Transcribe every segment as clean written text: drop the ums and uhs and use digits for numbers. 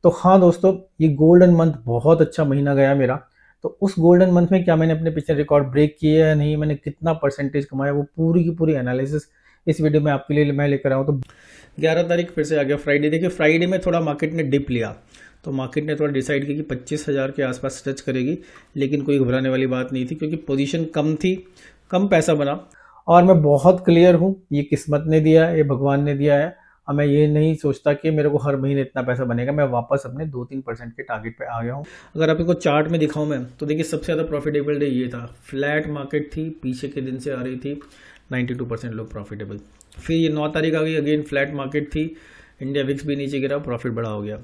तो हाँ दोस्तों, ये गोल्डन मंथ बहुत अच्छा महीना गया मेरा। तो उस गोल्डन मंथ में क्या मैंने अपने पिछले रिकॉर्ड ब्रेक किए या नहीं, मैंने कितना परसेंटेज कमाया, वो पूरी की पूरी एनालिसिस इस वीडियो में आपके लिए मैं लेकर आया हूँ। तो 11 तारीख फिर से आ गया फ्राइडे। देखिए फ्राइडे में थोड़ा मार्केट ने डिप लिया, तो मार्केट ने थोड़ा डिसाइड किया कि 25,000 के आसपास टच करेगी, लेकिन कोई घबराने वाली बात नहीं थी क्योंकि पोजीशन कम थी, कम पैसा बना। और मैं बहुत क्लियर हूँ, ये किस्मत ने दिया है, ये भगवान ने दिया है। और मैं ये नहीं सोचता कि मेरे को हर महीने इतना पैसा बनेगा। मैं वापस अपने 2-3% के टारगेट पे आ गया हूँ। अगर आप इनको चार्ट में दिखाऊं मैं, तो देखिए सबसे ज़्यादा प्रॉफिटेबल डे ये था। फ्लैट मार्केट थी, पीछे के दिन से आ रही थी, 92% लोग प्रॉफिटेबल। फिर ये 9 तारीख आ गई, अगेन फ्लैट मार्केट थी, इंडिया विक्स भी नीचे गिरा, प्रॉफिट बड़ा हो गया।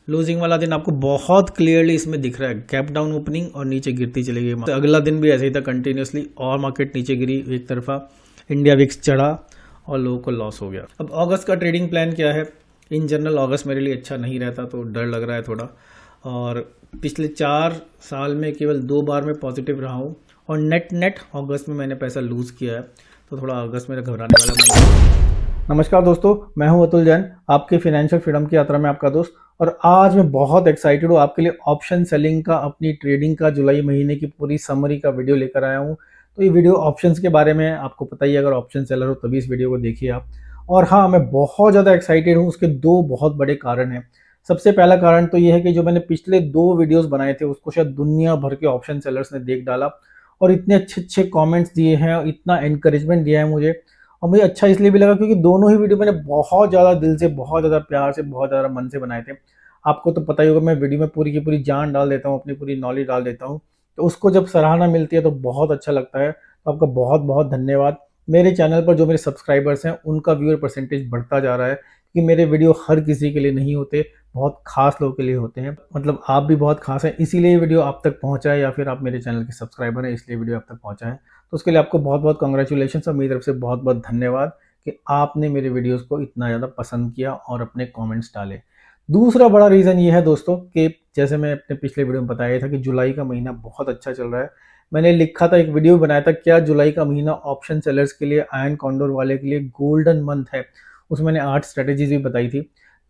लूजिंग वाला दिन आपको बहुत क्लियरली इसमें दिख रहा है, गैप डाउन ओपनिंग और नीचे गिरती चली गई। तो अगला दिन भी ऐसे ही था कंटिन्यूसली, और मार्केट नीचे गिरी एक तरफा, इंडिया विक्स चढ़ा और लोगों को लॉस हो गया। अब अगस्त का ट्रेडिंग प्लान क्या है? इन जनरल अगस्त मेरे लिए अच्छा नहीं रहता, तो डर लग रहा है थोड़ा। और पिछले 4 साल में केवल 2 बार मैं पॉजिटिव रहा हूँ, और नेट अगस्त में मैंने पैसा लूज किया है, तो थोड़ा अगस्त मेरा घबराने वाला मन। नमस्कार दोस्तों, मैं हूं अतुल जैन, आपके फाइनेंशियल फ्रीडम की यात्रा में आपका दोस्त। और आज मैं बहुत एक्साइटेड हूँ, आपके लिए ऑप्शन सेलिंग का, अपनी ट्रेडिंग का जुलाई महीने की पूरी समरी का वीडियो लेकर आया हूँ। तो ये वीडियो ऑप्शंस के बारे में, आपको पता ही है, अगर ऑप्शन सेलर हो तभी इस वीडियो को देखिए आप। और हाँ, मैं बहुत ज़्यादा एक्साइटेड हूँ, उसके 2 बहुत बड़े कारण हैं। सबसे पहला कारण तो ये है कि जो मैंने पिछले 2 वीडियोस बनाए थे, उसको शायद दुनिया भर के ऑप्शन सेलर्स ने देख डाला, और इतने अच्छे अच्छे कमेंट्स दिए हैं, और इतना एनकरेजमेंट दिया है मुझे। और मुझे अच्छा इसलिए भी लगा क्योंकि दोनों ही वीडियो मैंने बहुत ज़्यादा दिल से, बहुत ज़्यादा प्यार से, बहुत ज़्यादा मन से बनाए थे। आपको तो पता ही होगा, मैं वीडियो में पूरी की पूरी जान डाल देता हूँ, अपनी पूरी नॉलेज डाल देता हूँ। तो उसको जब सराहना मिलती है तो बहुत अच्छा लगता है। तो आपका बहुत बहुत धन्यवाद। मेरे चैनल पर जो मेरे सब्सक्राइबर्स हैं, उनका व्यूअर परसेंटेज बढ़ता जा रहा है, क्योंकि मेरे वीडियो हर किसी के लिए नहीं होते, बहुत खास लोगों के लिए होते हैं। मतलब आप भी बहुत खास हैं, इसीलिए ये वीडियो आप तक पहुंचा है, या फिर आप मेरे चैनल के सब्सक्राइबर हैं इसलिए वीडियो आप तक पहुंचा है। तो उसके लिए आपको बहुत बहुत कॉन्ग्रेचुलेशन और मेरी तरफ से बहुत बहुत धन्यवाद कि आपने मेरे वीडियोस को इतना ज़्यादा पसंद किया और अपने कमेंट्स डाले। दूसरा बड़ा रीज़न ये है दोस्तों कि जैसे मैं अपने पिछले वीडियो में बताया था कि जुलाई का महीना बहुत अच्छा चल रहा है। मैंने लिखा था, एक वीडियो बनाया था, क्या जुलाई का महीना ऑप्शन सेलर्स के लिए, आयन कॉन्डोर वाले के लिए गोल्डन मंथ है। उसमें मैंने 8 स्ट्रेटेजीज भी बताई थी।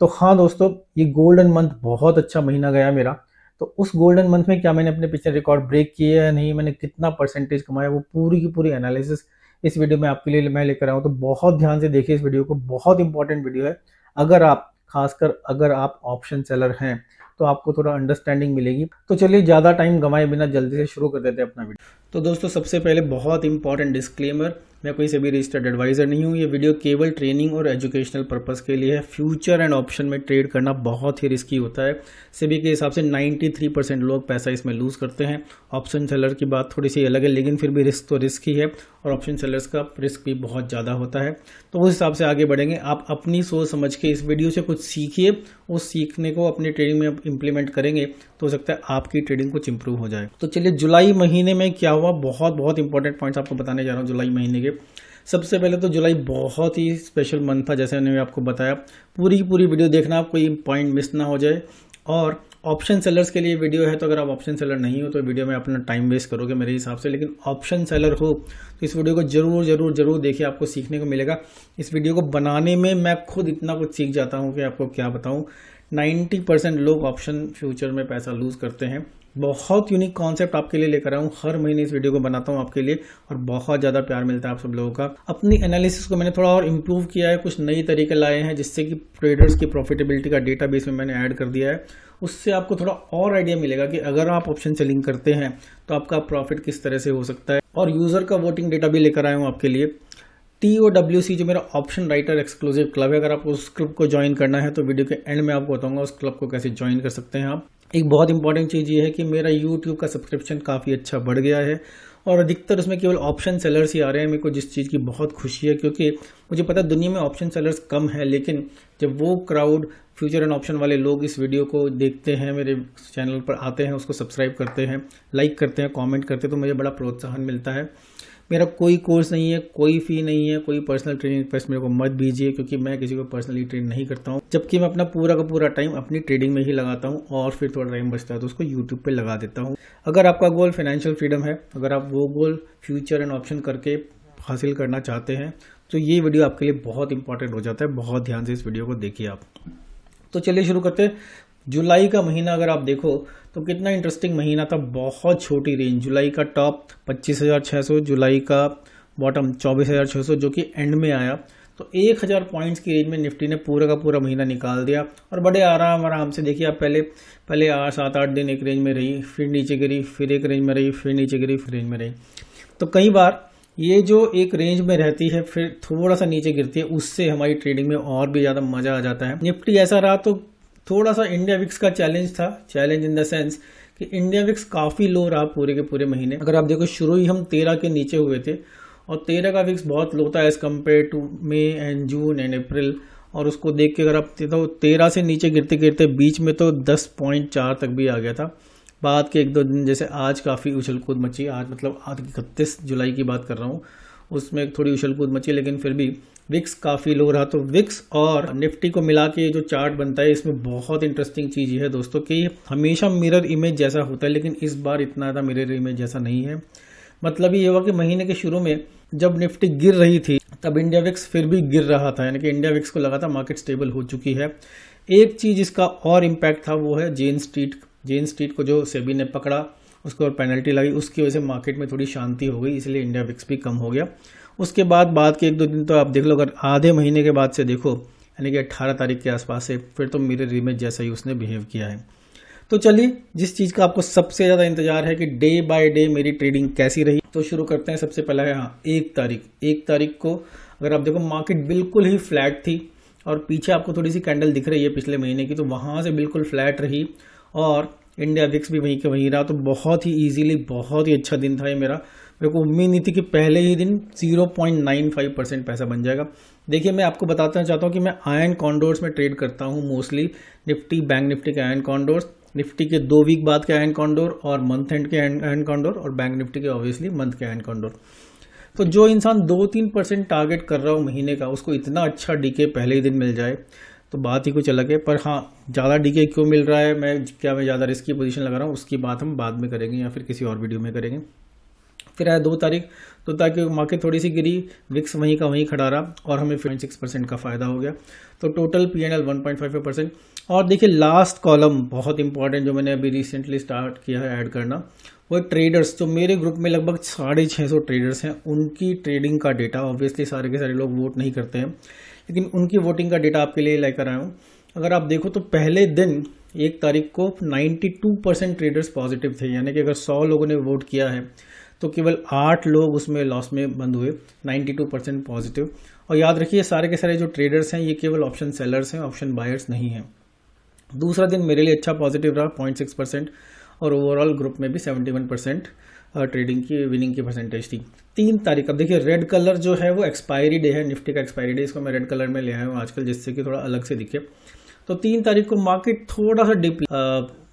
तो हाँ दोस्तों, ये गोल्डन मंथ बहुत अच्छा महीना गया मेरा। तो उस गोल्डन मंथ में क्या मैंने अपने पिछले रिकॉर्ड ब्रेक किए या नहीं, मैंने कितना परसेंटेज कमाया, वो पूरी की पूरी एनालिसिस इस वीडियो में आपके लिए मैं लेकर आया हूँ। तो बहुत ध्यान से देखिए इस वीडियो को, बहुत इंपॉर्टेंट वीडियो है। अगर आप, खासकर अगर आप ऑप्शन सेलर हैं, तो आपको थोड़ा अंडरस्टैंडिंग मिलेगी। तो चलिए ज़्यादा टाइम गंवाए बिना जल्दी से शुरू कर देते हैं अपना वीडियो। तो दोस्तों सबसे पहले बहुत इंपॉर्टेंट डिस्क्लेमर, मैं कोई से भी रजिस्टर्ड एडवाइजर नहीं हूँ। ये वीडियो केवल ट्रेनिंग और एजुकेशनल पर्पस के लिए है। फ्यूचर एंड ऑप्शन में ट्रेड करना बहुत ही रिस्की होता है। सेबी के हिसाब से 93% लोग पैसा इसमें लूज करते हैं। ऑप्शन सेलर की बात थोड़ी सी अलग है, लेकिन फिर भी रिस्क तो रिस्क ही है, और ऑप्शन सेलर्स का रिस्क भी बहुत ज़्यादा होता है। तो उस हिसाब से आगे बढ़ेंगे। आप अपनी सोच समझ के इस वीडियो से कुछ सीखिए, उस सीखने को अपनी ट्रेडिंग में इम्प्लीमेंट करेंगे तो हो सकता है आपकी ट्रेडिंग कुछ इंप्रूव हो जाए। तो चलिए जुलाई महीने में क्या हुआ, बहुत बहुत इंपॉर्टेंट पॉइंट्स आपको बताने जा रहा हूँ जुलाई महीने के। सबसे पहले तो जुलाई बहुत ही स्पेशल मंथ था, जैसे मैंने आपको बताया। पूरी की पूरी वीडियो देखना, कोई पॉइंट मिस ना हो जाए। और ऑप्शन सेलर्स के लिए वीडियो है, तो अगर आप ऑप्शन सेलर नहीं हो तो वीडियो में अपना टाइम वेस्ट करोगे मेरे हिसाब से, लेकिन ऑप्शन सेलर हो तो इस वीडियो को जरूर जरूर जरूर देखिए, आपको सीखने को मिलेगा। इस वीडियो को बनाने में मैं खुद इतना कुछ सीख जाता हूँ कि आपको क्या बताऊँ। 90% लोग ऑप्शन फ्यूचर में पैसा लूज करते हैं। बहुत यूनिक कॉन्सेप्ट आपके लिए लेकर आया हूँ, हर महीने इस वीडियो को बनाता हूँ आपके लिए, और बहुत ज़्यादा प्यार मिलता है आप सब लोगों का। अपनी एनालिसिस को मैंने थोड़ा और इम्प्रूव किया है, कुछ नई तरीके लाए हैं, जिससे कि ट्रेडर्स की प्रॉफिटेबिलिटी का डेटाबेस में मैंने ऐड कर दिया है। उससे आपको थोड़ा और आइडिया मिलेगा कि अगर आप ऑप्शन सेलिंग करते हैं तो आपका प्रॉफिट किस तरह से हो सकता है। और यूज़र का वोटिंग डेटा भी लेकर आया हूँ आपके लिए। TOWC जो मेरा ऑप्शन राइटर एक्सक्लूसिव क्लब है, अगर आपको उस क्लब को ज्वाइन करना है तो वीडियो के एंड में आपको बताऊंगा उस क्लब को कैसे ज्वाइन कर सकते हैं आप। एक बहुत इंपॉर्टेंट चीज़ ये है कि मेरा YouTube का सब्सक्रिप्शन काफ़ी अच्छा बढ़ गया है, और अधिकतर उसमें केवल ऑप्शन सेलर्स ही आ रहे हैं। मेरे को जिस चीज़ की बहुत खुशी है, क्योंकि मुझे पता है दुनिया में ऑप्शन सेलर्स कम है, लेकिन जब वो क्राउड फ्यूचर एंड ऑप्शन वाले लोग इस वीडियो को देखते हैं, मेरे चैनल पर आते हैं, उसको सब्सक्राइब करते हैं, लाइक करते हैं, कॉमेंट करते हैं, तो मुझे बड़ा प्रोत्साहन मिलता है। मेरा कोई कोर्स नहीं है, कोई फी नहीं है, कोई पर्सनल ट्रेनिंग रिक्वेस्ट मेरे को मत भेजिए, क्योंकि मैं किसी को पर्सनली ट्रेन नहीं करता हूँ। जबकि मैं अपना पूरा का पूरा टाइम अपनी ट्रेडिंग में ही लगाता हूँ, और फिर थोड़ा टाइम बचता है तो उसको यूट्यूब पे लगा देता हूँ। अगर आपका गोल फाइनेंशियल फ्रीडम है, अगर आप वो गोल फ्यूचर एंड ऑप्शन करके हासिल करना चाहते हैं, तो ये वीडियो आपके लिए बहुत इंपॉर्टेंट हो जाता है। बहुत ध्यान से इस वीडियो को देखिए आप। तो चलिए शुरू करते हैं। जुलाई का महीना अगर आप देखो तो कितना इंटरेस्टिंग महीना था, बहुत छोटी रेंज। जुलाई का टॉप 25,600, जुलाई का बॉटम 24,600 जो कि एंड में आया। तो 1,000 पॉइंट्स की रेंज में निफ्टी ने पूरा का पूरा महीना निकाल दिया और बड़े आराम आराम से। देखिए आप पहले 7-8 दिन एक रेंज में रही, फिर नीचे गिरी, फिर एक रेंज में रही, फिर नीचे गिरी, फिर रेंज में रही। तो कई बार ये जो एक रेंज में रहती है फिर थोड़ा सा नीचे गिरती है, उससे हमारी ट्रेडिंग में और भी ज़्यादा मज़ा आ जाता है। निफ्टी ऐसा रहा तो थोड़ा सा इंडिया विक्स का चैलेंज था, चैलेंज इन द सेंस कि इंडिया विक्स काफ़ी लो रहा पूरे के पूरे महीने। अगर आप देखो शुरू ही हम 13 के नीचे हुए थे और 13 का विक्स बहुत लो था as compared to May and June and April. और उसको देख के अगर आप तो 13 से नीचे गिरते गिरते बीच में तो 10.4 तक भी आ गया था। बाद के 1-2 दिन जैसे आज काफ़ी उछल कूद मची, आज मतलब आज 31 जुलाई की बात कर रहा हूँ, उसमें थोड़ी उछल कूद मची, लेकिन फिर भी विक्स काफ़ी लो रहा। तो विक्स और निफ्टी को मिला के जो चार्ट बनता है इसमें बहुत इंटरेस्टिंग चीज़ ये है दोस्तों कि हमेशा मिरर इमेज जैसा होता है, लेकिन इस बार इतना ज़्यादा मिरर इमेज जैसा नहीं है। मतलब ये हुआ कि महीने के शुरू में जब निफ्टी गिर रही थी तब इंडिया विक्स फिर भी गिर रहा था, यानी कि इंडिया विक्स को लगा था मार्केट स्टेबल हो चुकी है। एक चीज़ इसका और इम्पैक्ट था वो है जेन स्ट्रीट को जो सेबी ने पकड़ा, उसको और पेनल्टी लगी, उसकी वजह से मार्केट में थोड़ी शांति हो गई, इसलिए इंडिया विक्स भी कम हो गया। उसके बाद के 1-2 दिन तो आप देख लो, अगर आधे महीने के बाद से देखो यानी कि 18 तारीख के आसपास से, फिर तो मिरर इमेज जैसा ही उसने बिहेव किया है। तो चलिए, जिस चीज़ का आपको सबसे ज़्यादा इंतजार है कि डे बाय डे मेरी ट्रेडिंग कैसी रही, तो शुरू करते हैं। सबसे पहला है 1 तारीख को अगर आप देखो मार्केट बिल्कुल ही फ्लैट थी और पीछे आपको थोड़ी सी कैंडल दिख रही है पिछले महीने की, तो वहाँ से बिल्कुल फ्लैट रही और इंडिया विक्स भी वहीं के वहीं रहा। तो बहुत ही ईजीली बहुत ही अच्छा दिन था ये मेरे को उम्मीद नहीं थी कि पहले ही दिन 0.95% पैसा बन जाएगा। देखिए मैं आपको बताना चाहता हूँ कि मैं आयन कॉन्डोर्स में ट्रेड करता हूँ मोस्टली, निफ्टी बैंक निफ्टी के आयन कॉन्डोर्स, निफ्टी के 2 वीक बाद के आयन कॉन्डोर और मंथ एंड के आयन कॉन्डोर, और बैंक निफ्टी के ऑब्वियसली मंथ के आयन कॉन्डोर। तो जो इंसान 2-3% टारगेट कर रहा हो महीने का, उसको इतना अच्छा डीके पहले ही दिन मिल जाए तो बात ही कुछ अलग है। पर हाँ, ज़्यादा डीके क्यों मिल रहा है, मैं ज़्यादा रिस्की पोजीशन लगा रहा हूँ, उसकी बात हम बाद में करेंगे या फिर किसी और वीडियो में करेंगे। फिर आया 2 तारीख, तो ताकि मार्केट थोड़ी सी गिरी, विक्स वहीं का वहीं खड़ा रहा और हमें 6% का फायदा हो गया। तो टोटल P&L 1.55%। और देखिए लास्ट कॉलम बहुत इंपॉर्टेंट जो मैंने अभी रिसेंटली स्टार्ट किया है ऐड करना, वो ट्रेडर्स। जो मेरे ग्रुप में लगभग 650 ट्रेडर्स हैं, उनकी ट्रेडिंग का डेटा, ऑब्वियसली सारे के सारे लोग वोट नहीं करते हैं, लेकिन उनकी वोटिंग का डेटा आपके लिए लेकर आया हूँ। अगर आप देखो तो पहले दिन 1 तारीख को 92% ट्रेडर्स पॉजिटिव थे, यानी कि अगर 100 लोगों ने वोट किया है तो केवल 8 लोग उसमें लॉस में बंद हुए, 92% पॉजिटिव। और याद रखिए सारे के सारे जो ट्रेडर्स हैं ये केवल ऑप्शन सेलर्स हैं, ऑप्शन बायर्स नहीं हैं। दूसरा दिन मेरे लिए अच्छा पॉजिटिव रहा, 0.6%, और ओवरऑल ग्रुप में भी 71% ट्रेडिंग की विनिंग की परसेंटेज थी। 3 तारीख, अब देखिए रेड कलर जो है वो एक्सपायरी डे है, निफ्टी का एक्सपायरी डे, इसको मैं रेड कलर में ले आया हूँ आजकल जिससे कि थोड़ा अलग से दिखे। तो 3 तारीख को मार्केट थोड़ा सा डिप,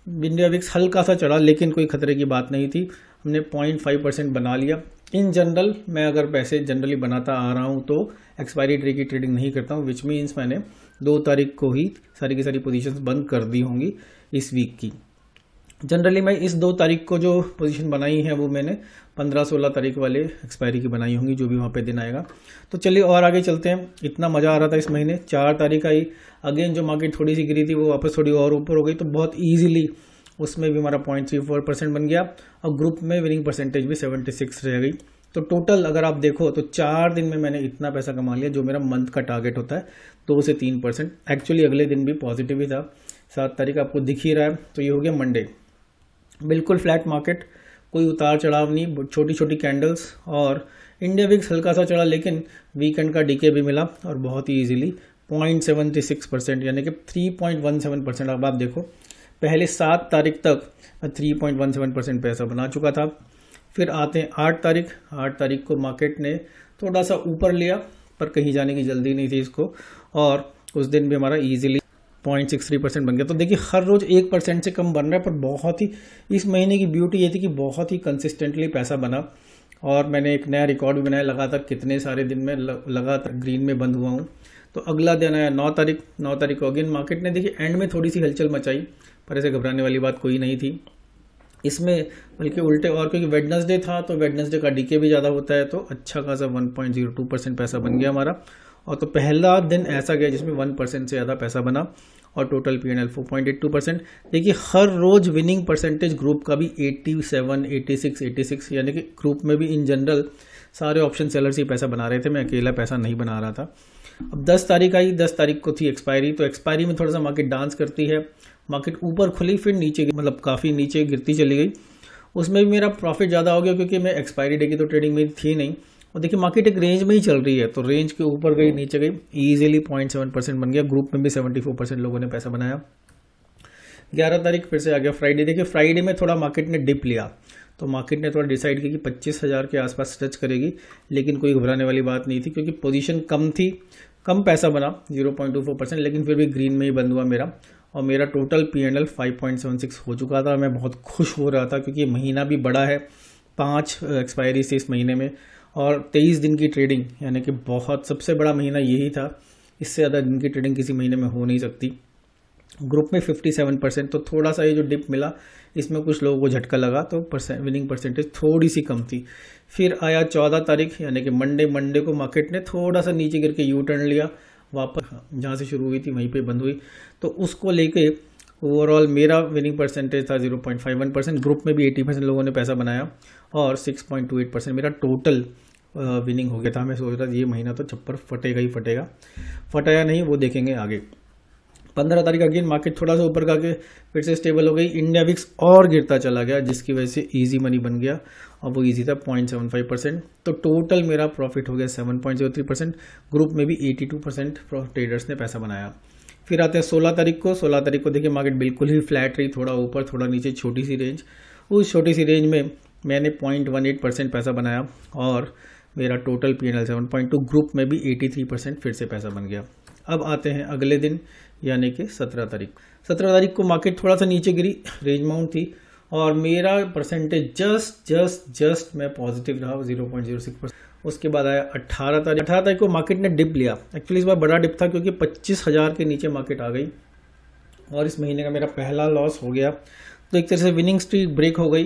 इंडिया विक्स हल्का सा चढ़ा, लेकिन कोई खतरे की बात नहीं थी, हमने 0.5% बना लिया। इन जनरल मैं अगर पैसे जनरली बनाता आ रहा हूँ तो एक्सपायरी डे की ट्रेडिंग नहीं करता हूँ, विच मीन्स मैंने 2 तारीख को ही सारी की सारी पोजीशंस बंद कर दी होंगी इस वीक की। जनरली मैं इस 2 तारीख को जो पोजीशन बनाई है वो मैंने 15-16 तारीख वाले एक्सपायरी की बनाई होंगी, जो भी वहाँ पे दिन आएगा। तो चलिए और आगे चलते हैं। इतना मज़ा आ रहा था इस महीने। 4 तारीख आई, अगेन जो मार्केट थोड़ी सी गिरी थी वो वापस थोड़ी और ऊपर हो गई, तो बहुत ईजिली उसमें भी हमारा 0.34% बन गया और ग्रुप में विनिंग परसेंटेज भी 76 रह गई। तो टोटल अगर आप देखो तो 4 दिन में मैंने इतना पैसा कमा लिया, जो मेरा मंथ का टारगेट होता है 2 से 3%। एक्चुअली अगले दिन भी पॉजिटिव ही था, 7 तारीख आपको दिख ही रहा है। तो ये हो गया मंडे, बिल्कुल फ्लैट मार्केट, कोई उतार चढ़ाव नहीं, छोटी छोटी कैंडल्स, और इंडिया विक्स हल्का सा चढ़ा लेकिन वीकेंड का डीके भी मिला और बहुत ही ईजिली 0.76% यानी कि 3.17%। अब आप देखो पहले 7 तारीख तक 3.17% पैसा बना चुका था। फिर आते हैं 8 तारीख को मार्केट ने थोड़ा सा ऊपर लिया, पर कहीं जाने की जल्दी नहीं थी इसको, और उस दिन भी हमारा ईजिली 0.63% बन गया। तो देखिए हर रोज 1% से कम बन रहा है, पर बहुत ही इस महीने की ब्यूटी ये थी कि बहुत ही कंसिस्टेंटली पैसा बना। और मैंने एक नया रिकॉर्ड भी बनाया, लगातार कितने सारे दिन में लगातार ग्रीन में बंद हुआ हूँ। तो अगला दिन आया 9 तारीख को अगेन मार्केट ने देखिए एंड में थोड़ी सी हलचल मचाई, पर ऐसे घबराने वाली बात कोई नहीं थी इसमें, बल्कि उल्टे, और क्योंकि वेडनेसडे था तो वेडनेसडे का डीके भी ज़्यादा होता है, तो अच्छा खासा 1.02% पैसा बन गया हमारा। और तो पहला दिन ऐसा गया जिसमें 1% से ज़्यादा पैसा बना, और टोटल P&L 4.82%। देखिए हर रोज विनिंग परसेंटेज ग्रुप का भी 87, 86, 86, यानी कि ग्रुप में भी इन जनरल सारे ऑप्शन सेलर्स ही पैसा बना रहे थे, मैं अकेला पैसा नहीं बना रहा था। अब 10 तारीख आई, 10 तारीख को थी एक्सपायरी, तो एक्सपायरी में थोड़ा सा मार्केट डांस करती है, मार्केट ऊपर खुली फिर नीचे मतलब काफ़ी नीचे गिरती चली गई। उसमें भी मेरा प्रॉफिट ज़्यादा हो गया क्योंकि मैं एक्सपायरी डे की तो ट्रेडिंग में थी नहीं। और देखिए मार्केट एक रेंज में ही चल रही है, तो रेंज के ऊपर गई नीचे गई, ईजिली 0.7% बन गया। ग्रुप में भी 74% लोगों ने पैसा बनाया। 11 तारीख फिर से आ गया फ्राइडे। देखिए फ्राइडे में थोड़ा मार्केट ने डिप लिया, तो मार्केट ने थोड़ा डिसाइड किया कि 25,000 के आसपास टच करेगी, लेकिन कोई घबराने वाली बात नहीं थी क्योंकि पोजीशन कम थी, कम पैसा बना 0.24%, लेकिन फिर भी ग्रीन में ही बंद हुआ मेरा। और मेरा टोटल P&L 5.76 हो चुका था। मैं बहुत खुश हो रहा था क्योंकि महीना भी बड़ा है, 5 एक्सपायरी से इस महीने में और 23 दिन की ट्रेडिंग, यानी कि बहुत सबसे बड़ा महीना यही था। इससे ज़्यादा दिन की ट्रेडिंग किसी महीने में हो नहीं सकती। ग्रुप में 57%, तो थोड़ा सा ये जो डिप मिला इसमें कुछ लोगों को झटका लगा, तो विनिंग परसेंटेज थोड़ी सी कम थी। फिर आया 14 तारीख यानी कि मंडे को मार्केट ने थोड़ा सा नीचे गिर के यू टर्न लिया, वापस जहाँ से शुरू हुई थी वहीं पे बंद हुई। तो उसको लेके ओवरऑल मेरा विनिंग परसेंटेज था 0.51%। ग्रुप में भी 80% लोगों ने पैसा बनाया और 6.28% मेरा टोटल विनिंग हो गया था। मैं सोच रहा था ये महीना तो छप्पर फटेगा ही फटेगा, फटाया नहीं, वो देखेंगे आगे। 15 तारीख अगेन मार्केट थोड़ा सा ऊपर का के फिर से स्टेबल हो गई। इंडिया विक्स और गिरता चला गया, जिसकी वजह से इजी मनी बन गया और वो इजी था 0.75%। तो टोटल मेरा प्रॉफिट हो गया 7.03%। ग्रुप में भी 82% ट्रेडर्स ने पैसा बनाया। फिर आते हैं 16 तारीख को। 16 तारीख को देखिए मार्केट बिल्कुल ही फ्लैट रही, थोड़ा ऊपर थोड़ा नीचे, छोटी सी रेंज। उस छोटी सी रेंज में मैंने 0.18% पैसा बनाया और मेरा टोटल P&L 7.2। ग्रुप में भी 83% फिर से पैसा बन गया। अब आते हैं अगले दिन यानी कि 17 तारीख। 17 तारीख को मार्केट थोड़ा सा नीचे गिरी, रेंज माउंट थी और मेरा परसेंटेज जस्ट मैं पॉजिटिव रहा 0.06%। उसके बाद आया 18 तारीख। 18 तारीख को मार्केट ने डिप लिया। एक्चुअली इस बार बड़ा डिप था क्योंकि 25,000 के नीचे मार्केट आ गई और इस महीने का मेरा पहला लॉस हो गया। तो एक तरह से विनिंग स्ट्रीक ब्रेक हो गई,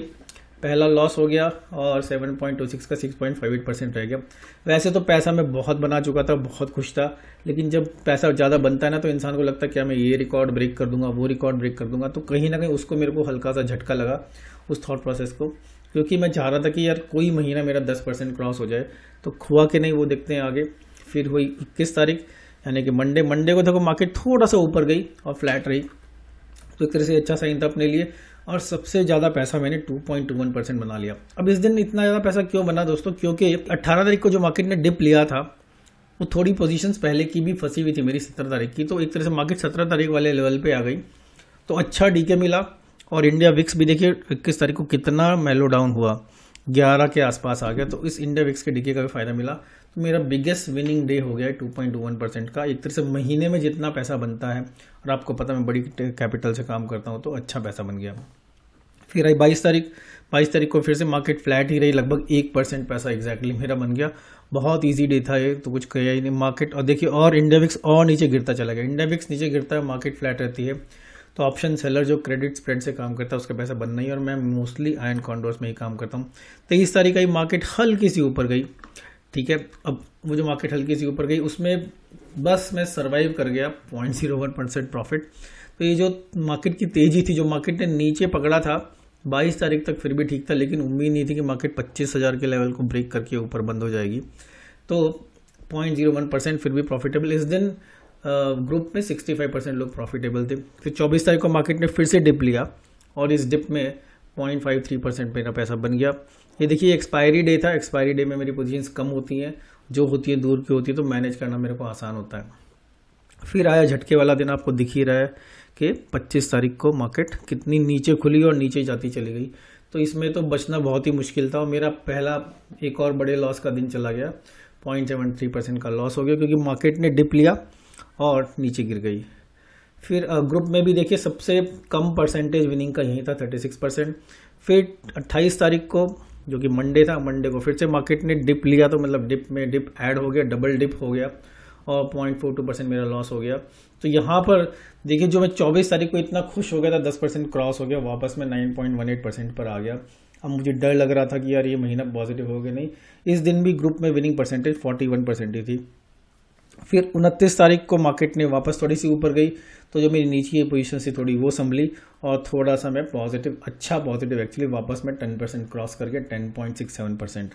पहला लॉस हो गया और 7.26 का 6.58% रह गया। वैसे तो पैसा मैं बहुत बना चुका था, बहुत खुश था, लेकिन जब पैसा ज़्यादा बनता है ना तो इंसान को लगता है क्या मैं ये रिकॉर्ड ब्रेक कर दूंगा, वो रिकॉर्ड ब्रेक कर दूंगा। तो कहीं ना कहीं उसको मेरे को हल्का सा झटका लगा उस थॉट प्रोसेस को, क्योंकि मैं चाह रहा था कि यार कोई महीना मेरा 10% क्रॉस हो जाए। तो हुआ कि नहीं वो देखते हैं आगे। फिर हुई 21 तारीख यानी कि मंडे को देखो मार्केट थोड़ा सा ऊपर गई और फ्लैट रही, तो एक तरह से अच्छा साइन था अपने लिए और सबसे ज़्यादा पैसा मैंने 2.21% बना लिया। अब इस दिन इतना ज़्यादा पैसा क्यों बना दोस्तों, क्योंकि 18 तारीख को जो मार्केट ने डिप लिया था वो थोड़ी पोजीशंस पहले की भी फंसी हुई थी मेरी 17 तारीख की, तो एक तरह से मार्केट 17 तारीख वाले लेवल पे आ गई, तो अच्छा डीके मिला। और इंडिया विक्स भी देखिए 21 तारीख को कितना मेलो डाउन हुआ, 11 के आसपास आ गया, तो इस इंडिया विक्स के डीके का भी फायदा मिला। तो मेरा बिगेस्ट विनिंग डे हो गया 2.21% का। एक तरह से महीने में जितना पैसा बनता है, और आपको पता मैं बड़ी कैपिटल से काम करता हूँ, तो अच्छा पैसा बन गया। फिर आई 22 तारीख को फिर से मार्केट फ्लैट ही रही, लगभग 1% पैसा एग्जैक्टली मेरा बन गया। बहुत इजी डे था ये, तो कुछ कहा ही नहीं मार्केट। और देखिए और इंडिया विक्स और नीचे गिरता चला गया। इंडिया विक्स नीचे गिरता है, मार्केट फ्लैट रहती है, तो ऑप्शन सेलर जो क्रेडिट स्प्रेड से काम करता है उसका पैसा बनना ही, और मैं मोस्टली आयरन कॉन्डोर्स में ही काम करता हूँ। 23 तारीख आई मार्केट हल्की सी ऊपर गई, ठीक है। अब वो जो मार्केट हल्की सी ऊपर गई उसमें बस मैं सर्वाइव कर गया, 0.01% प्रॉफिट। तो ये जो मार्केट की तेजी थी, जो मार्केट ने नीचे पकड़ा था 22 तारीख तक फिर भी ठीक था, लेकिन उम्मीद नहीं थी कि मार्केट 25,000 के लेवल को ब्रेक करके ऊपर बंद हो जाएगी। तो 0.01% फिर भी प्रॉफिटेबल। इस दिन ग्रुप में 65% लोग प्रॉफिटेबल थे। फिर 24 तारीख को मार्केट ने फिर से डिप लिया और इस डिप में 0.53% मेरा पैसा बन गया। ये देखिए एक्सपायरी डे था, एक्सपायरी डे में मेरी पोजीशंस कम होती हैं, जो होती है दूर की होती है, तो मैनेज करना मेरे को आसान होता है। फिर आया झटके वाला दिन, आपको दिख ही रहा है कि 25 तारीख को मार्केट कितनी नीचे खुली और नीचे जाती चली गई। तो इसमें तो बचना बहुत ही मुश्किल था और मेरा पहला एक और बड़े लॉस का दिन चला गया, 0.73% का लॉस हो गया, क्योंकि मार्केट ने डिप लिया और नीचे गिर गई। फिर ग्रुप में भी देखिए सबसे कम परसेंटेज विनिंग का यही था, 36%। फिर 28 तारीख को जो कि मंडे था, मंडे को फिर से मार्केट ने डिप लिया, तो मतलब डिप में डिप ऐड हो गया, डबल डिप हो गया और 0.42% मेरा लॉस हो गया। तो यहाँ पर देखिए जो मैं 24 तारीख को इतना खुश हो गया था, 10% क्रॉस हो गया, वापस मैं 9.18% पर आ गया। अब मुझे डर लग रहा था कि यार ये महीना पॉजिटिव हो गया नहीं। इस दिन भी ग्रुप में विनिंग परसेंटेज 41% ही थी। फिर 29 तारीख को मार्केट ने वापस थोड़ी सी ऊपर गई, तो जो मेरी नीचे की पोजीशन से थोड़ी वो संभली और थोड़ा सा मैं पॉजिटिव, अच्छा पॉजिटिव एक्चुअली वापस मैं 10% क्रॉस करके 10.67%।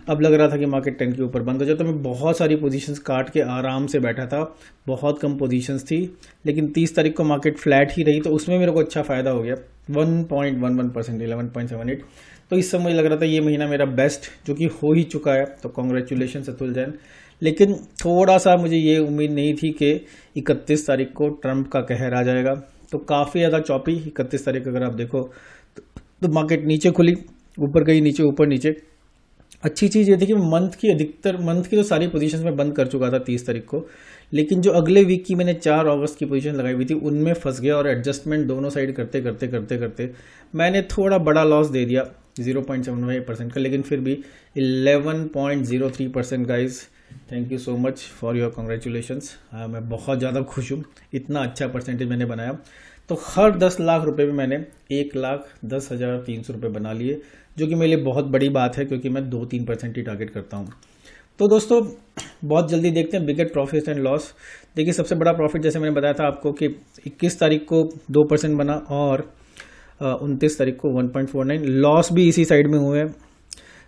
अब लग रहा था कि मार्केट 10 के ऊपर बंद हो जाए, तो मैं बहुत सारी पोजीशंस काट के आराम से बैठा था, बहुत कम पोजीशंस थी। लेकिन 30 तारीख को मार्केट फ्लैट ही रही, तो उसमें मेरे को अच्छा फ़ायदा हो गया 1.11%, 11.78। तो इस समय मुझे लग रहा था ये महीना मेरा बेस्ट, जो कि हो ही चुका है, तो कॉन्ग्रेचुलेशन अतुल जैन। लेकिन थोड़ा सा मुझे ये उम्मीद नहीं थी कि 31 तारीख को ट्रंप का कहर आ जाएगा, तो काफ़ी ज़्यादा चौपी 31 तारीख अगर आप देखो तो मार्केट नीचे खुली, ऊपर गई, नीचे, ऊपर, नीचे। अच्छी चीज़ ये थी कि मंथ की तो सारी पोजीशंस में बंद कर चुका था 30 तारीख को, लेकिन जो अगले वीक की मैंने 4 अगस्त की पोजीशन लगाई हुई थी उनमें फंस गया और एडजस्टमेंट दोनों साइड करते करते करते करते मैंने थोड़ा बड़ा लॉस दे दिया 0.75% का, लेकिन फिर भी 11.03% guys, thank you so much for your congratulations. मैं बहुत ज़्यादा खुश हूँ, इतना अच्छा परसेंटेज मैंने बनाया। तो हर 10 लाख रुपए में मैंने 1,10,300 रुपये बना लिए, जो कि मेरे लिए बहुत बड़ी बात है, क्योंकि मैं 2-3% ही टारगेट करता हूँ। तो दोस्तों बहुत जल्दी देखते हैं बिगेस्ट प्रॉफिट एंड लॉस। देखिए सबसे बड़ा प्रॉफिट जैसे मैंने बताया था आपको कि 21 तारीख को 2% बना और 29 तारीख को 1.49। लॉस भी इसी साइड में हुए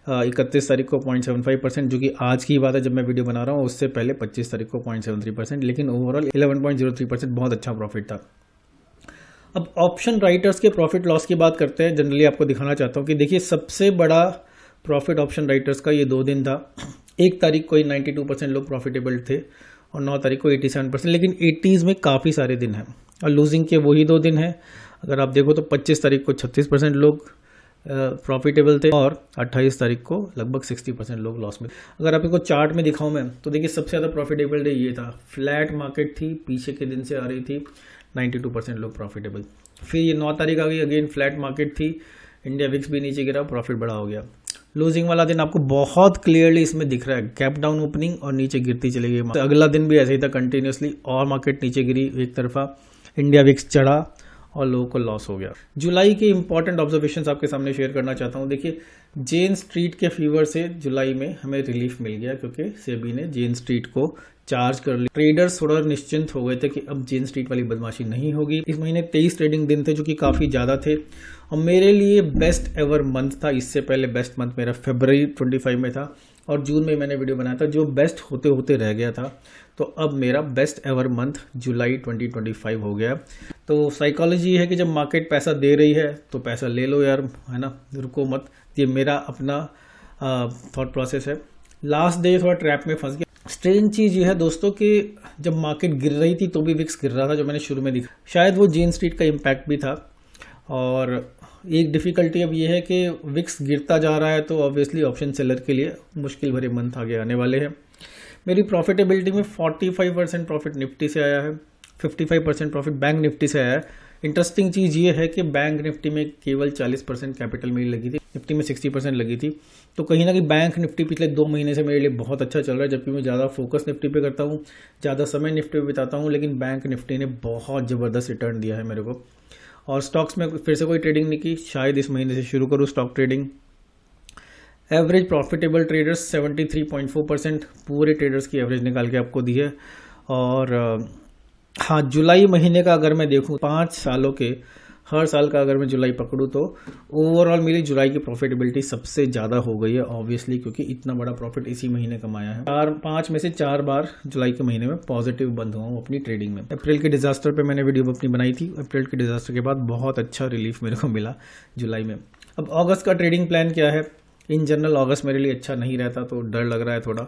31 तारीख को 0.75%, जो कि आज की बात है जब मैं वीडियो बना रहा हूँ, उससे पहले 25 तारीख को 0.73%, लेकिन ओवरऑल 11.03% बहुत अच्छा प्रॉफिट था। अब ऑप्शन राइटर्स के प्रॉफिट लॉस की बात करते हैं। जनरली आपको दिखाना चाहता हूँ कि देखिए सबसे बड़ा प्रॉफिट ऑप्शन राइटर्स का ये 2 दिन था। 1 तारीख को ही 92% लोग प्रॉफिटेबल थे और 9 तारीख को 87%, लेकिन 80s में काफ़ी सारे दिन हैं और लूजिंग के वही 2 दिन हैं। अगर आप देखो तो 25 तारीख को 36% लोग प्रॉफिटेबल थे और 28 तारीख को लगभग 60% लोग लॉस में। अगर आप इनको चार्ट में दिखाऊं मैं, तो देखिए सबसे ज़्यादा प्रॉफिटेबल डे ये था। फ्लैट मार्केट थी, पीछे के दिन से आ रही थी, 92% लोग प्रॉफिटेबल। फिर ये 9 तारीख आ गई, अगेन फ्लैट मार्केट थी, इंडिया विक्स भी नीचे गिरा, प्रॉफिट बड़ा हो गया। लूजिंग वाला दिन आपको बहुत क्लियरली इसमें दिख रहा है, गैप डाउन ओपनिंग और नीचे गिरती चली गई। तो अगला दिन भी ऐसे ही था कंटिन्यूसली, और मार्केट नीचे गिरी एक तरफा, इंडिया विक्स चढ़ा और लोगों को लॉस हो गया। जुलाई के इंपॉर्टेंट ऑब्जर्वेशंस आपके सामने शेयर करना चाहता हूं। देखिए जेन स्ट्रीट के फीवर से जुलाई में हमें रिलीफ मिल गया, क्योंकि सेबी ने जेन स्ट्रीट को चार्ज कर लिया। ट्रेडर्स थोड़ा निश्चिंत हो गए थे कि अब जेन स्ट्रीट वाली बदमाशी नहीं होगी। इस महीने 23 ट्रेडिंग दिन थे, जो कि काफ़ी ज़्यादा थे और मेरे लिए बेस्ट एवर मंथ था। इससे पहले बेस्ट मंथ मेरा फरवरी 25 में था और जून में मैंने वीडियो बनाया था, जो बेस्ट होते होते रह गया था। तो अब मेरा बेस्ट एवर मंथ जुलाई 2025 हो गया। तो साइकोलॉजी है कि जब मार्केट पैसा दे रही है तो पैसा ले लो यार, है ना, रुको मत। ये मेरा अपना थॉट प्रोसेस है। लास्ट डे थोड़ा ट्रैप में फंस गया। स्ट्रेंज चीज़ ये है दोस्तों कि जब मार्केट गिर रही थी तो भी विक्स गिर रहा था, जो मैंने शुरू में दिखा। शायद वो जेन स्ट्रीट का इम्पैक्ट भी था। और एक डिफ़िकल्टी अब ये है कि विक्स गिरता जा रहा है, तो ऑब्वियसली ऑप्शन सेलर के लिए मुश्किल भरे मंथ आगे आने वाले हैं। मेरी प्रॉफिटेबिलिटी में 45% प्रॉफिट निफ्टी से आया है, 55% प्रॉफिट बैंक निफ्टी से आया है। इंटरेस्टिंग चीज़ ये है कि बैंक निफ्टी में केवल 40% कैपिटल मेरी लगी थी, निफ्टी में 60% लगी थी। तो कहीं ना कहीं बैंक निफ्टी पिछले 2 महीने से मेरे लिए बहुत अच्छा चल रहा है, जबकि मैं ज़्यादा फोकस निफ्टी पे करता हूँ, ज़्यादा समय निफ्टी पे बिताता हूँ, लेकिन बैंक निफ्टी ने बहुत ज़बरदस्त रिटर्न दिया है मेरे को। और स्टॉक्स में फिर से कोई ट्रेडिंग नहीं की, शायद इस महीने से शुरू करूँ stock trading. Average profitable traders 73.4%, पूरे ट्रेडर्स की एवरेज निकाल के आपको दी है। और हाँ, जुलाई महीने का अगर मैं देखूँ 5 सालों के हर साल का अगर मैं जुलाई पकड़ूँ, तो ओवरऑल मेरी जुलाई की प्रॉफिटेबिलिटी सबसे ज़्यादा हो गई है ऑब्वियसली, क्योंकि इतना बड़ा प्रॉफिट इसी महीने कमाया है। 5 में से 4 बार जुलाई के महीने में पॉजिटिव बंद हुआ हूँ अपनी ट्रेडिंग में। अप्रैल के डिजास्टर पे मैंने वीडियो अपनी बनाई थी। अप्रैल के डिजास्टर के बाद बहुत अच्छा रिलीफ मेरे को मिला जुलाई में। अब अगस्त का ट्रेडिंग प्लान क्या है? इन जनरल अगस्त मेरे लिए अच्छा नहीं रहता, तो डर लग रहा है थोड़ा।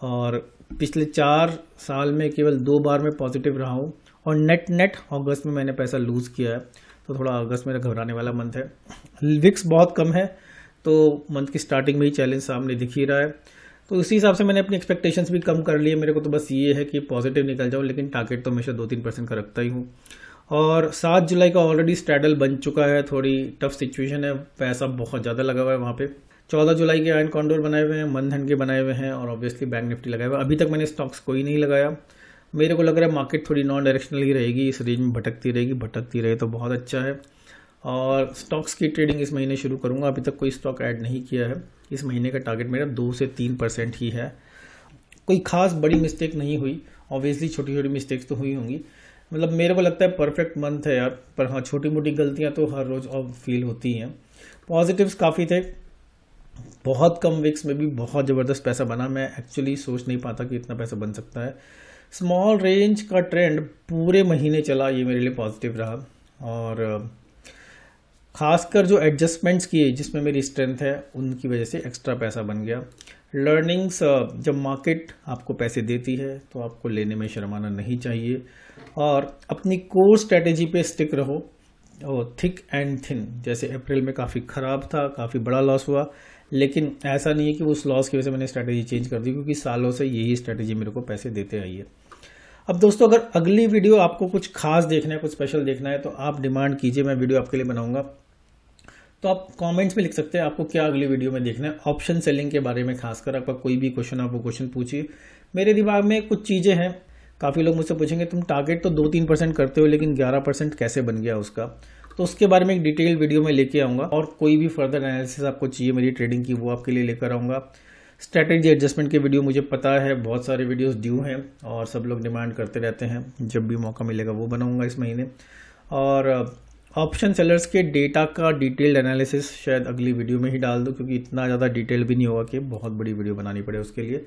और पिछले 4 साल में केवल 2 बार मैं पॉजिटिव रहा हूँ और नेट अगस्त में मैंने पैसा लूज़ किया है, तो थोड़ा अगस्त मेरा घबराने वाला मंथ है। विक्स बहुत कम है, तो मंथ की स्टार्टिंग में ही चैलेंज सामने दिख ही रहा है। तो उसी हिसाब से मैंने अपनी एक्सपेक्टेशंस भी कम कर लिए। मेरे को तो बस ये है कि पॉजिटिव निकल जाऊँ, लेकिन टारगेट तो हमेशा 2-3% का रखता ही हूँ। और 7 जुलाई का ऑलरेडी स्ट्रैडल बन चुका है, थोड़ी टफ सिचुएशन है, पैसा बहुत ज़्यादा लगा हुआ है वहाँ पे। 14 जुलाई के आयन कॉन्डोर बनाए हुए हैं, मनधन के बनाए हुए हैं और ऑब्वियसली बैंक निफ्टी लगाए हुए हैं। अभी तक मैंने स्टॉक्स कोई नहीं लगाया। मेरे को लग रहा है मार्केट थोड़ी नॉन डायरेक्शनल ही रहेगी, इस रेंज में भटकती रहे तो बहुत अच्छा है। और स्टॉक्स की ट्रेडिंग इस महीने शुरू करूंगा। अभी तक कोई स्टॉक ऐड नहीं किया है। इस महीने का टारगेट मेरा 2 से 3% ही है। कोई खास बड़ी मिस्टेक नहीं हुई। ऑब्वियसली छोटी छोटी मिस्टेक्स तो हुई होंगी, मतलब मेरे को लगता है परफेक्ट मंथ है यार, पर हाँ छोटी मोटी गलतियां तो हर रोज अब फील होती हैं। पॉजिटिव्स काफ़ी थे, बहुत कम वीक्स में भी बहुत ज़बरदस्त पैसा बना। मैं एक्चुअली सोच नहीं पाता कि इतना पैसा बन सकता है। स्मॉल रेंज का ट्रेंड पूरे महीने चला, ये मेरे लिए पॉजिटिव रहा। और खासकर जो एडजस्टमेंट्स किए जिसमें मेरी स्ट्रेंथ है उनकी वजह से एक्स्ट्रा पैसा बन गया। लर्निंग्स, जब मार्केट आपको पैसे देती है तो आपको लेने में शर्माना नहीं चाहिए, और अपनी कोर स्ट्रेटेजी पे स्टिक रहो। और थिक एंड थिन, जैसे अप्रैल में काफ़ी ख़राब था, काफ़ी बड़ा लॉस हुआ, लेकिन ऐसा नहीं है कि उस लॉस की वजह से मैंने स्ट्रेटेजी चेंज कर दी, क्योंकि सालों से यही स्ट्रेटेजी मेरे को पैसे देते आई है। अब दोस्तों, अगर अगली वीडियो आपको कुछ खास देखना है, कुछ स्पेशल देखना है, तो आप डिमांड कीजिए, मैं वीडियो आपके लिए बनाऊंगा। तो आप कमेंट्स में लिख सकते हैं आपको क्या अगली वीडियो में देखना है। ऑप्शन सेलिंग के बारे में खासकर आपका कोई भी क्वेश्चन, आप वो क्वेश्चन पूछिए। मेरे दिमाग में कुछ चीज़ें हैं। काफ़ी लोग मुझसे पूछेंगे तुम टारगेट तो 2-3% करते हो, लेकिन 11% कैसे बन गया उसका, तो उसके बारे में एक डिटेल वीडियो में लेके आऊँगा। और कोई भी फर्दर एनालिसिस आपको चाहिए मेरी ट्रेडिंग की, वो आपके लिए लेकर आऊँगा। स्ट्रैटेजी एडजस्टमेंट के वीडियो मुझे पता है बहुत सारे वीडियोस ड्यू हैं, और सब लोग डिमांड करते रहते हैं। जब भी मौका मिलेगा वो बनाऊंगा इस महीने। और ऑप्शन सेलर्स के डेटा का डिटेल्ड एनालिसिस शायद अगली वीडियो में ही डाल दूं, क्योंकि इतना ज़्यादा डिटेल भी नहीं होगा कि बहुत बड़ी वीडियो बनानी पड़े उसके लिए।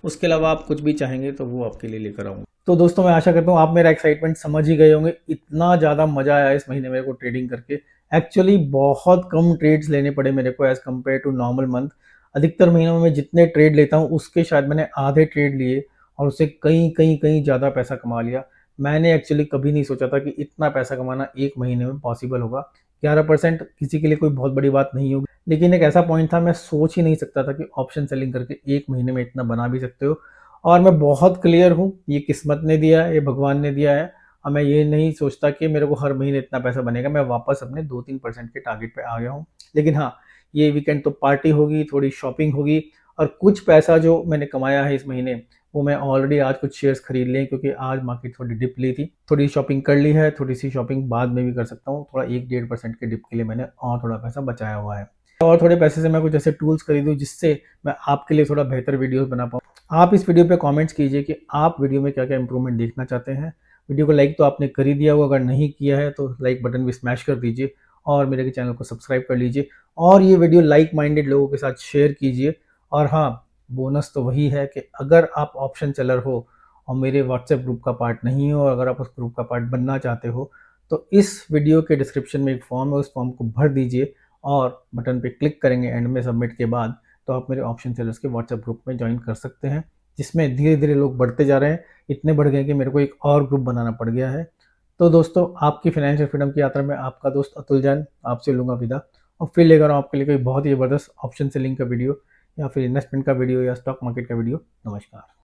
उसके अलावा आप कुछ भी चाहेंगे तो वो आपके लिए लेकर आऊँगा। तो दोस्तों, मैं आशा करता हूँ आप मेरा एक्साइटमेंट समझ ही गए होंगे। इतना ज़्यादा मज़ा आया इस महीने मेरे को ट्रेडिंग करके। एक्चुअली बहुत कम ट्रेड्स लेने पड़े मेरे को as compared to normal month. अधिकतर महीनों में मैं जितने ट्रेड लेता हूँ उसके शायद मैंने आधे ट्रेड लिए, और उससे कहीं कहीं कहीं ज़्यादा पैसा कमा लिया। मैंने एक्चुअली कभी नहीं सोचा था कि इतना पैसा कमाना एक महीने में पॉसिबल होगा। 11% किसी के लिए कोई बहुत बड़ी बात नहीं होगी, लेकिन एक ऐसा पॉइंट था, मैं सोच ही नहीं सकता था कि ऑप्शन सेलिंग करके एक महीने में इतना बना भी सकते हो। और मैं बहुत क्लियर हूँ, ये किस्मत ने दिया है, ये भगवान ने दिया है। और मैं ये नहीं सोचता कि मेरे को हर महीने इतना पैसा बनेगा। मैं वापस अपने 2-3% के टारगेट पे आ गया हूँ। लेकिन हाँ, ये वीकेंड तो पार्टी होगी, थोड़ी शॉपिंग होगी, और कुछ पैसा जो मैंने कमाया है इस महीने, वो मैं ऑलरेडी आज कुछ शेयर्स खरीद लिए, क्योंकि आज मार्केट थोड़ी डिप ली थी। थोड़ी शॉपिंग कर ली है, थोड़ी सी शॉपिंग बाद में भी कर सकता हूँ। थोड़ा 1-1.5% के डिप के लिए मैंने और थोड़ा पैसा बचाया हुआ है, और थोड़े पैसे से मैं कुछ ऐसे टूल्स खरीदूँ जिससे मैं आपके लिए थोड़ा बेहतर वीडियोस बना पाऊँ। आप इस वीडियो पे कमेंट्स कीजिए कि आप वीडियो में क्या क्या इंप्रूवमेंट देखना चाहते हैं। वीडियो को लाइक तो आपने कर ही दिया होगा, अगर नहीं किया है तो लाइक बटन भी स्मैश कर दीजिए, और मेरे चैनल को सब्सक्राइब कर लीजिए, और ये वीडियो लाइक माइंडेड लोगों के साथ शेयर कीजिए। और हाँ, बोनस तो वही है कि अगर आप ऑप्शन सेलर हो और मेरे व्हाट्सएप ग्रुप का पार्ट नहीं हो, और अगर आप उस ग्रुप का पार्ट बनना चाहते हो, तो इस वीडियो के डिस्क्रिप्शन में एक फॉर्म है, उस फॉर्म को भर दीजिए, और बटन पे क्लिक करेंगे एंड में सबमिट के बाद, तो आप मेरे ऑप्शन सेलर्स के व्हाट्सएप ग्रुप में ज्वाइन कर सकते हैं, जिसमें धीरे धीरे लोग बढ़ते जा रहे हैं। इतने बढ़ गए कि मेरे को एक और ग्रुप बनाना पड़ गया है। तो दोस्तों, आपकी फाइनेंशियल फ्रीडम की यात्रा में आपका दोस्त अतुल जैन आपसे लूँगा विदा, और फिर लेकर आऊँ आपके लिए कोई बहुत ही ज़बरदस्त ऑप्शन सेलिंग का वीडियो, या फिर इन्वेस्टमेंट का वीडियो, या स्टॉक मार्केट का वीडियो। नमस्कार।